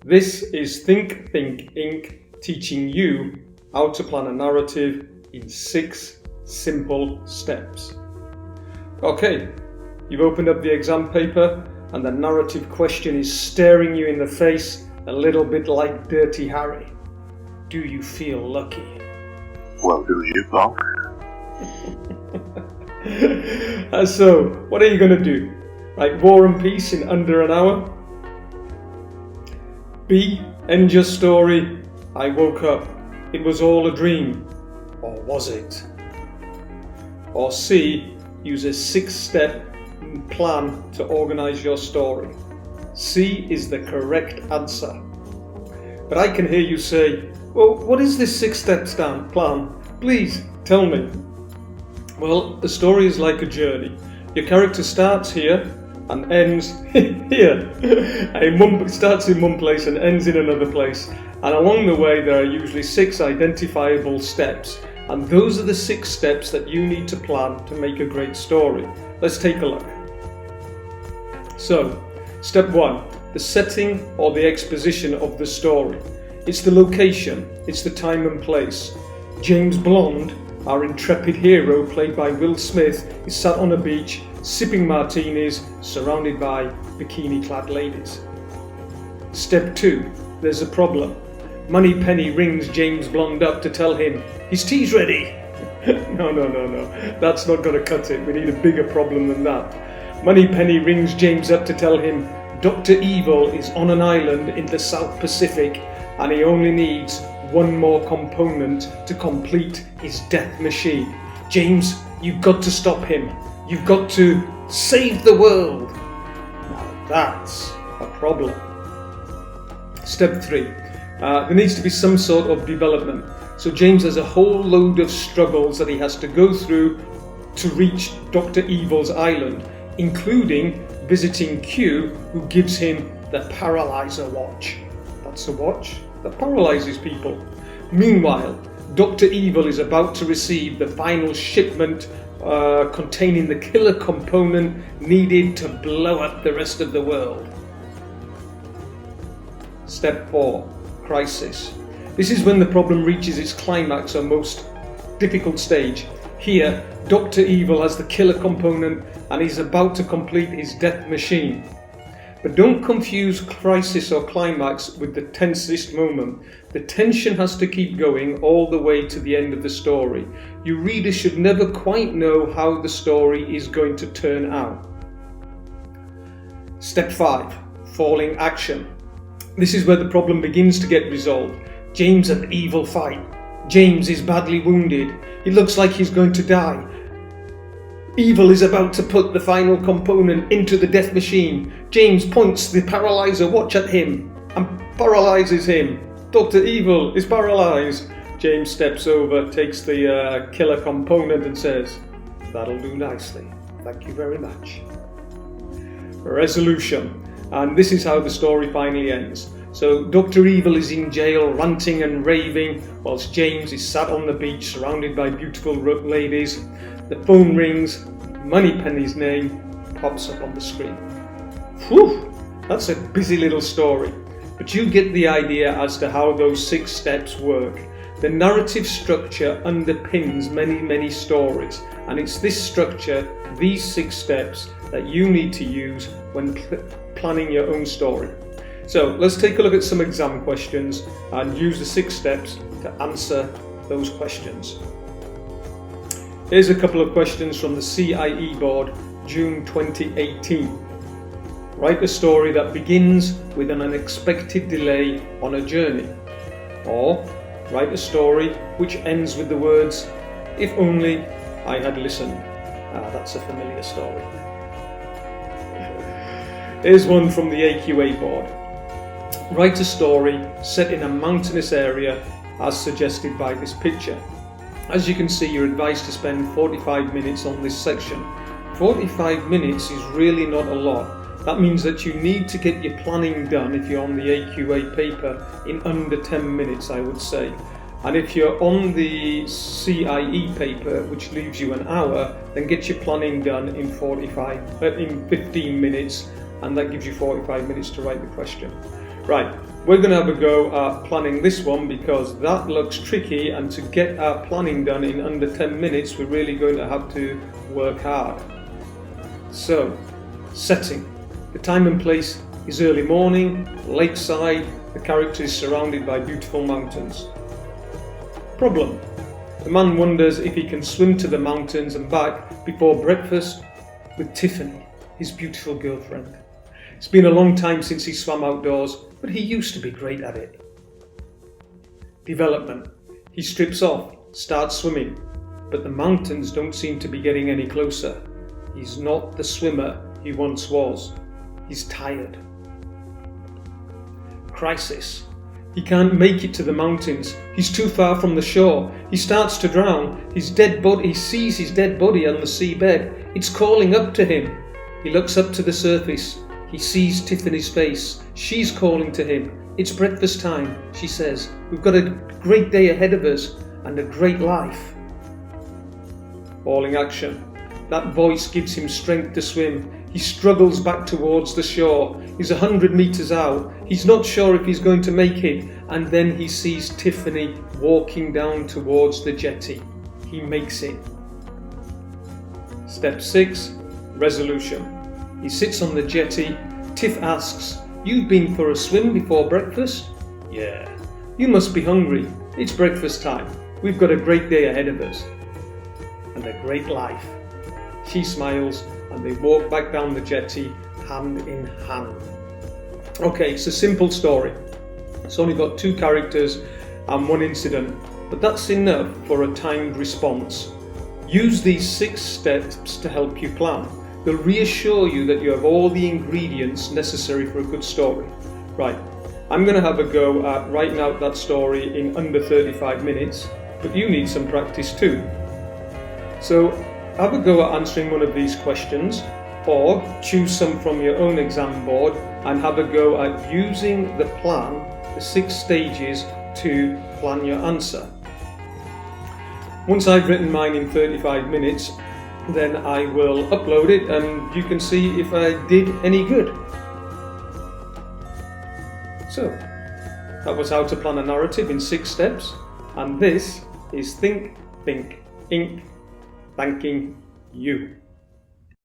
This is Think, Inc. teaching you how to plan a narrative in 6 simple steps. Okay, you've opened up the exam paper and the narrative question is staring you in the face a little bit like Dirty Harry. Do you feel lucky? Well, do you, Punk? So, what are you going to do? Write War and Peace in under an hour? B. End your story. I woke up. It was all a dream. Or was it? Or C. Use a 6-step plan to organise your story. C is the correct answer. But I can hear you say, well, what is this 6-step plan? Please tell me. Well, a story is like a journey. Your character starts here and ends here. It starts in one place and ends in another place. And along the way there are usually 6 identifiable steps. And those are the 6 steps that you need to plan to make a great story. Let's take a look. So, step 1, the setting or the exposition of the story. It's the location, it's the time and place. James Blonde, our intrepid hero played by Will Smith, is sat on a beach sipping martinis surrounded by bikini-clad ladies. Step 2, there's a problem. Moneypenny rings James Blonde up to tell him his tea's ready. No, that's not going to cut it. We need a bigger problem than that. Moneypenny rings James up to tell him Dr. Evil is on an island in the South Pacific and he only needs one more component to complete his death machine. James, you've got to stop him. You've got to save the world. Now that's a problem. Step 3. There needs to be some sort of development. So James has a whole load of struggles that he has to go through to reach Dr. Evil's island, including visiting Q, who gives him the paralyzer watch. That's a watch that paralyzes people. Meanwhile, Dr. Evil is about to receive the final shipment containing the killer component needed to blow up the rest of the world. Step 4, crisis. This is when the problem reaches its climax or most difficult stage. Here, Dr. Evil has the killer component and he's about to complete his death machine. But don't confuse crisis or climax with the tensest moment. The tension has to keep going all the way to the end of the story. You readers should never quite know how the story is going to turn out. Step 5, falling action. This is where the problem begins to get resolved. James and Evil fight. James is badly wounded. It looks like he's going to die. Evil is about to put the final component into the death machine. James points the paralyzer watch at him and paralyzes him. Dr. Evil is paralyzed. James steps over, takes the killer component and says, "That'll do nicely. Thank you very much." Resolution. And this is how the story finally ends. So Dr. Evil is in jail ranting and raving whilst James is sat on the beach surrounded by beautiful ladies. The phone rings, Moneypenny's name pops up on the screen. Whew, that's a busy little story, but you get the idea as to how those 6 steps work. The narrative structure underpins many stories, and it's this structure, these 6 steps, that you need to use when planning your own story. So let's take a look at some exam questions and use the 6 steps to answer those questions. Here's a couple of questions from the CIE board, June 2018. Write a story that begins with an unexpected delay on a journey. Or write a story which ends with the words, "If only I had listened." That's a familiar story. Here's one from the AQA board. Write a story set in a mountainous area as suggested by this picture. As you can see, you're advised to spend 45 minutes on this section. 45 minutes is really not a lot. That means that you need to get your planning done if you're on the AQA paper in under 10 minutes, I would say. And if you're on the CIE paper, which leaves you an hour, then get your planning done in 15 minutes, and that gives you 45 minutes to write the question. Right, we're going to have a go at planning this one because that looks tricky, and to get our planning done in under 10 minutes we're really going to have to work hard. So, setting. The time and place is early morning, lakeside, the character is surrounded by beautiful mountains. Problem. The man wonders if he can swim to the mountains and back before breakfast with Tiffany, his beautiful girlfriend. It's been a long time since he swam outdoors, but he used to be great at it. Development. He strips off, starts swimming, but the mountains don't seem to be getting any closer. He's not the swimmer he once was. He's tired. Crisis. He can't make it to the mountains. He's too far from the shore. He starts to drown. He sees his dead body on the seabed. It's calling up to him. He looks up to the surface. He sees Tiffany's face. She's calling to him. It's breakfast time, she says. We've got a great day ahead of us and a great life. Falling action. That voice gives him strength to swim. He struggles back towards the shore. He's 100 meters out. He's not sure if he's going to make it. And then he sees Tiffany walking down towards the jetty. He makes it. Step 6. Resolution. He sits on the jetty. Tiff asks, "You've been for a swim before breakfast?" "Yeah." "You must be hungry. It's breakfast time. We've got a great day ahead of us. And a great life." She smiles and they walk back down the jetty hand in hand. Okay, it's a simple story. It's only got 2 characters and 1 incident, but that's enough for a timed response. Use these 6 steps to help you plan. They'll reassure you that you have all the ingredients necessary for a good story. Right, I'm going to have a go at writing out that story in under 35 minutes, but you need some practice too. So have a go at answering one of these questions, or choose some from your own exam board and have a go at using the plan, the 6 stages, to plan your answer. Once I've written mine in 35 minutes, then I will upload it and you can see if I did any good. So, that was how to plan a narrative in 6 steps, and this is Think, Think, Ink, thanking you.